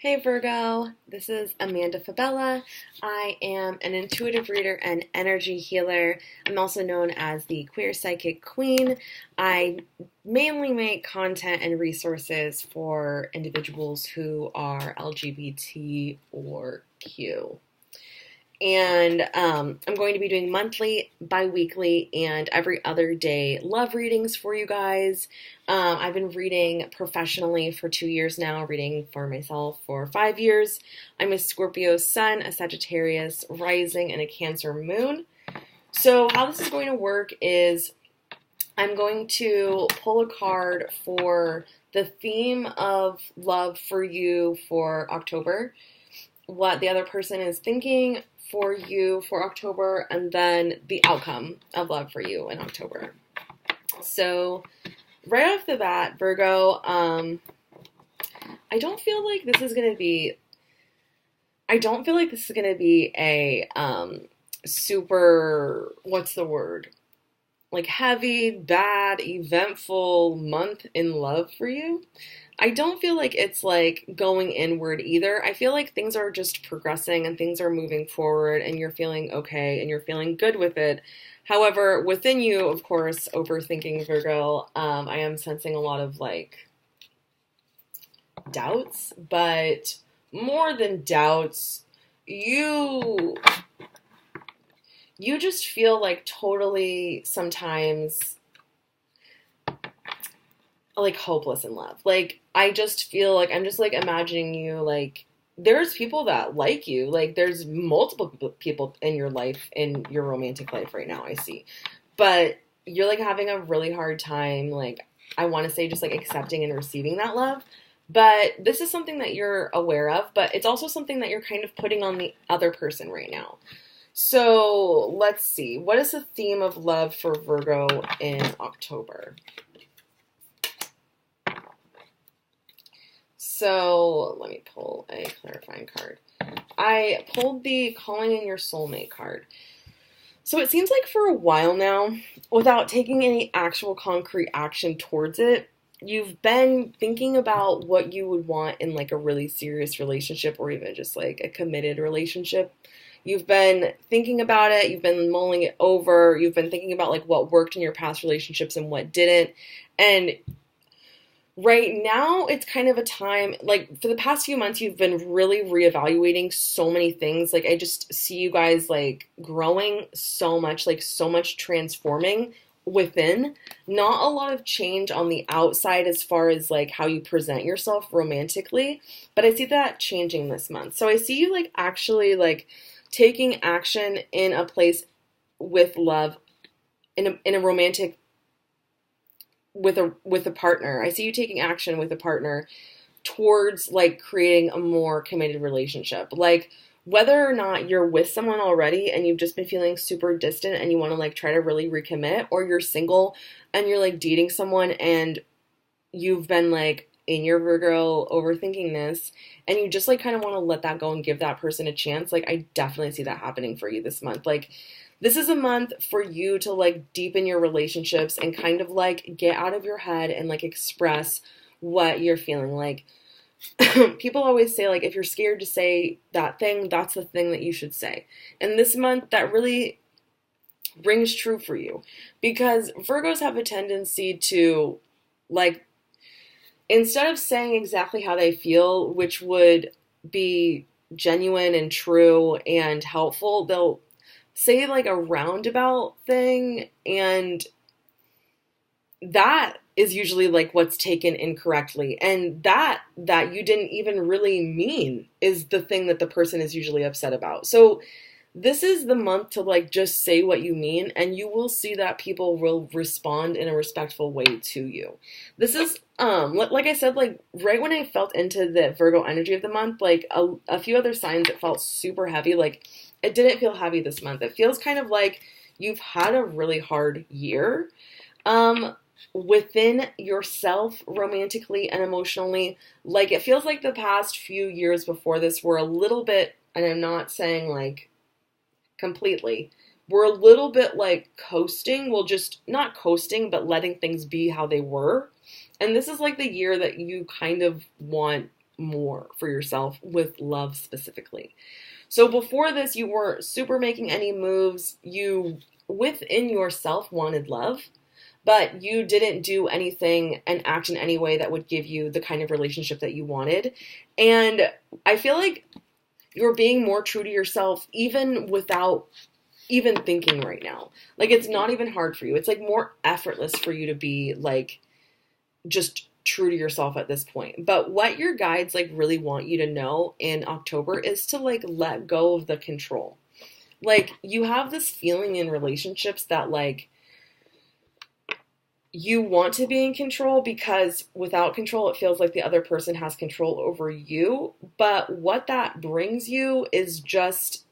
Hey Virgo, this is Amanda Fabella. I am an intuitive reader and energy healer. I'm also known as the Queer Psychic Queen. I mainly make content and resources for individuals who are LGBT or Q. And I'm going to be doing monthly, bi-weekly, and every other day love readings for you guys. I've been reading professionally for 2 years now, reading for myself for 5 years. I'm a Scorpio sun, a Sagittarius rising, and a Cancer moon. So how this is going to work is I'm going to pull a card for the theme of love for you for October, what the other person is thinking for you for October, and then the outcome of love for you in October. So right off the bat, Virgo, I don't feel like this is going to be a super, what's the word? Like heavy, bad, eventful month in love for you. I don't feel like it's like going inward either. I feel like things are just progressing and things are moving forward and you're feeling okay and you're feeling good with it. However, within you, of course, overthinking Virgo, I am sensing a lot of like doubts, but more than doubts, you just feel like totally sometimes like hopeless in love. Like I just feel like I'm just like imagining you like there's people that like you. Like there's multiple people in your life, in your romantic life right now, I see. But you're like having a really hard time, like I want to say just like accepting and receiving that love. But this is something that you're aware of, but it's also something that you're kind of putting on the other person right now. So let's see. What is the theme of love for Virgo in October? So let me pull a clarifying card. I pulled the Calling in Your Soulmate card. So it seems like for a while now, without taking any actual concrete action towards it, you've been thinking about what you would want in like a really serious relationship or even just like a committed relationship. You've been thinking about it, you've been mulling it over, you've been thinking about like what worked in your past relationships and what didn't. And right now, it's kind of a time, like, for the past few months, you've been really reevaluating so many things. Like, I just see you guys, like, growing so much, like, so much transforming within. Not a lot of change on the outside as far as, like, how you present yourself romantically, but I see that changing this month. So I see you, like, actually, like, taking action in a place with love, in a romantic with a partner. I see you taking action with a partner towards like creating a more committed relationship. Like whether or not you're with someone already and you've just been feeling super distant and you want to like try to really recommit, or you're single and you're like dating someone and you've been like in your Virgo overthinking this and you just like kind of want to let that go and give that person a chance. Like I definitely see that happening for you this month. Like this is a month for you to like deepen your relationships and kind of like get out of your head and like express what you're feeling. Like people always say like if you're scared to say that thing, that's the thing that you should say. And this month that really rings true for you because Virgos have a tendency to like instead of saying exactly how they feel, which would be genuine and true and helpful, they'll say like a roundabout thing, and that is usually like what's taken incorrectly, and that you didn't even really mean is the thing that the person is usually upset about. So this is the month to like just say what you mean, and you will see that people will respond in a respectful way to you. This is like I said, like right when I felt into the Virgo energy of the month, like a few other signs it felt super heavy. Like it didn't feel heavy this month. It feels kind of like you've had a really hard year within yourself romantically and emotionally. Like it feels like the past few years before this were a little bit, and I'm not saying like completely, we're a little bit like coasting. Well, just not coasting, but letting things be how they were. And this is like the year that you kind of want more for yourself with love specifically. So before this, you weren't super making any moves. You, within yourself, wanted love, but you didn't do anything and act in any way that would give you the kind of relationship that you wanted. And I feel like you're being more true to yourself even without even thinking right now. Like, it's not even hard for you. It's like more effortless for you to be like just true to yourself at this point. But what your guides like really want you to know in October is to like let go of the control. Like, you have this feeling in relationships that like you want to be in control because without control, it feels like the other person has control over you. But what that brings you is just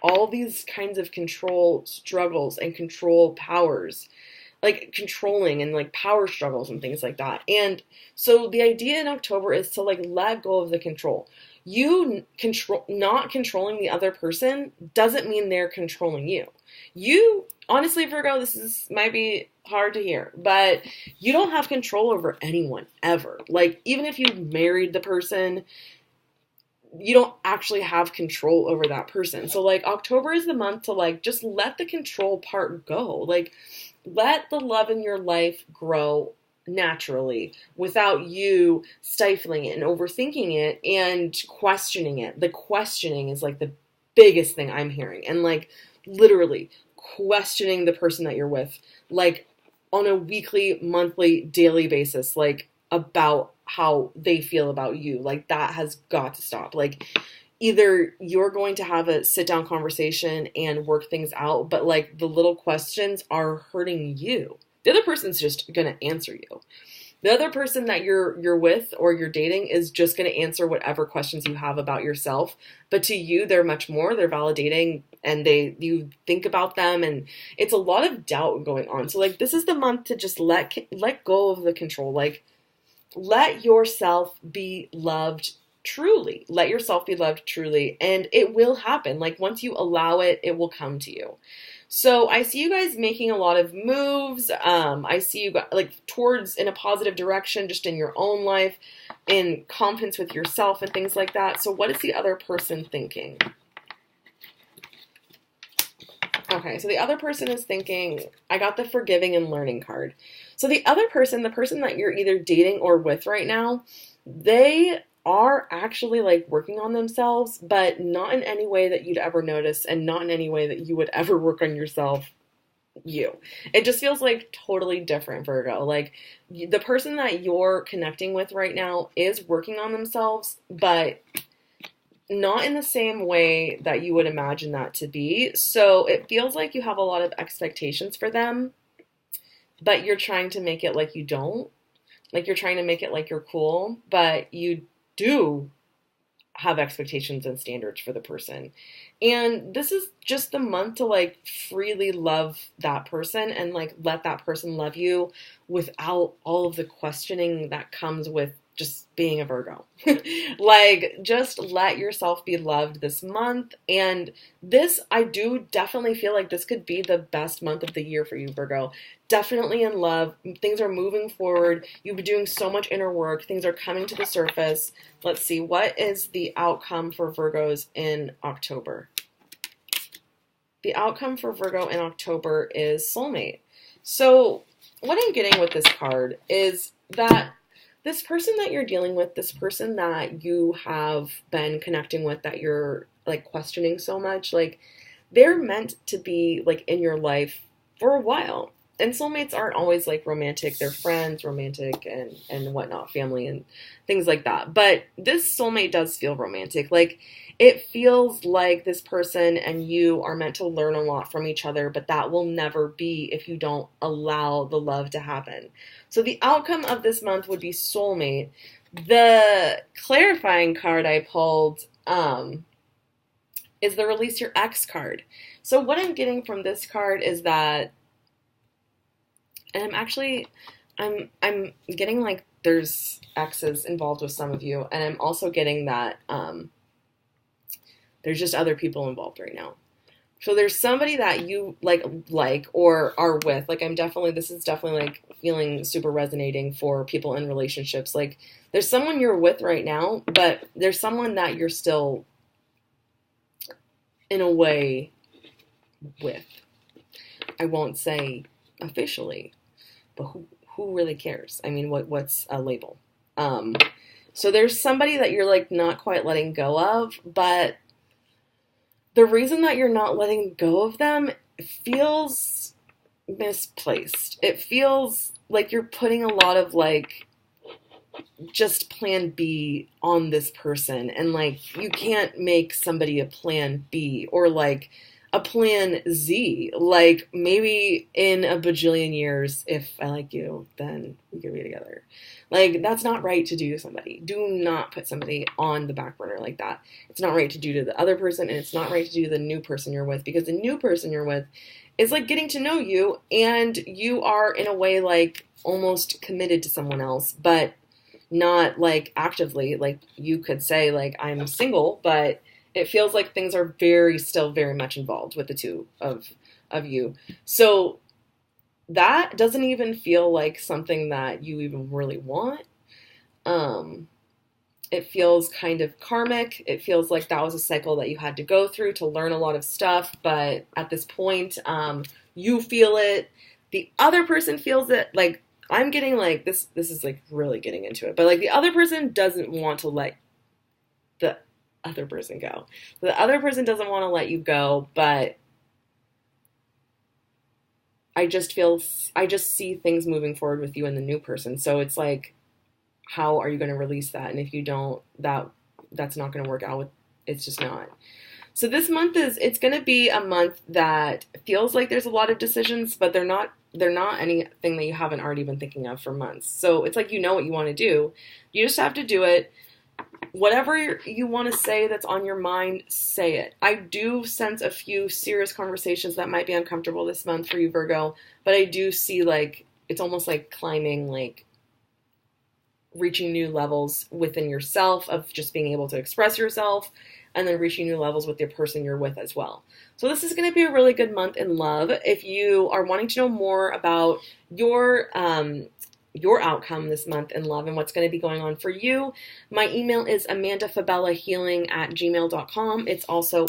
all these kinds of control struggles and control powers, like controlling and like power struggles and things like that. And so the idea in October is to like let go of the control. You not controlling the other person doesn't mean they're controlling you. You, honestly, Virgo, might be hard to hear, but you don't have control over anyone ever. Like, even if you married the person, you don't actually have control over that person. So like October is the month to like just let the control part go. Like, let the love in your life grow naturally without you stifling it and overthinking it and questioning it. The questioning is like the biggest thing I'm hearing. And like literally questioning the person that you're with, like on a weekly, monthly, daily basis, like about how they feel about you. Like, that has got to stop. Like, either you're going to have a sit down conversation and work things out, but like the little questions are hurting you. The other person's just going to answer you. The other person that you're with or you're dating is just going to answer whatever questions you have about yourself. But to you, they're much more. They're validating and you think about them, and it's a lot of doubt going on. So like, this is the month to just let go of the control. Like, let yourself be loved truly. Let yourself be loved truly, and it will happen. Like, once you allow it, it will come to you. So I see you guys making a lot of moves. I see you like towards in a positive direction, just in your own life, in confidence with yourself and things like that. So what is the other person thinking? Okay, so the other person is thinking, I got the forgiving and learning card. So the other person, the person that you're either dating or with right now, they are actually like working on themselves, but not in any way that you'd ever notice and not in any way that you would ever work on yourself. It just feels like totally different, Virgo. Like, the person that you're connecting with right now is working on themselves, but not in the same way that you would imagine that to be. So it feels like you have a lot of expectations for them, but you're trying to make it like you don't. Like, you're trying to make it like you're cool, but you do have expectations and standards for the person. And this is just the month to like freely love that person and like let that person love you without all of the questioning that comes with just being a Virgo. Like, just let yourself be loved this month. And this, I do definitely feel like this could be the best month of the year for you, Virgo. Definitely in love. Things are moving forward. You've been doing so much inner work. Things are coming to the surface. Let's see. What is the outcome for Virgos in October? The outcome for Virgo in October is soulmate. So what I'm getting with this card is that this person that you're dealing with, this person that you have been connecting with, that you're like questioning so much, like, they're meant to be like in your life for a while. And soulmates aren't always like romantic. They're friends, romantic and whatnot, family and things like that. But this soulmate does feel romantic. Like, it feels like this person and you are meant to learn a lot from each other, but that will never be if you don't allow the love to happen. So the outcome of this month would be soulmate. The clarifying card I pulled is the release your ex card. So what I'm getting from this card is that, and I'm getting like there's exes involved with some of you, and I'm also getting that there's just other people involved right now. So there's somebody that you like or are with. Like this is definitely like feeling super resonating for people in relationships. Like there's someone you're with right now, but there's someone that you're still in a way with. I won't say officially, but who really cares? I mean, what's a label? So there's somebody that you're like not quite letting go of, but the reason that you're not letting go of them feels misplaced. It feels like you're putting a lot of like just plan B on this person, and like you can't make somebody a plan B or like a plan Z. Like maybe in a bajillion years, if I like you, then we can be together. Like that's not right to do to somebody. Do not put somebody on the back burner like that. It's not right to do to the other person, and it's not right to do to the new person you're with, because the new person you're with is like getting to know you, and you are in a way like almost committed to someone else, but not like actively. Like you could say like I'm single, but it feels like things are still very much involved with the two of you. So that doesn't even feel like something that you even really want. It feels kind of karmic. It feels like that was a cycle that you had to go through to learn a lot of stuff, but at this point, you feel it. The other person feels it. Like I'm getting like this is like really getting into it, but like the other person doesn't want to let the other person go. The other person doesn't want to let you go, but I just see things moving forward with you and the new person. So it's like, how are you going to release that? And if you don't, that's not going to work out. It's just not. So this month it's going to be a month that feels like there's a lot of decisions, but they're not anything that you haven't already been thinking of for months. So it's like, you know what you want to do. You just have to do it. Whatever you want to say that's on your mind, say it. I do sense a few serious conversations that might be uncomfortable this month for you, Virgo, but I do see like it's almost like climbing, like reaching new levels within yourself of just being able to express yourself, and then reaching new levels with the person you're with as well. So this is going to be a really good month in love. If you are wanting to know more about your outcome this month in love and what's going to be going on for you, my email is amandafabellahealing@gmail.com. It's also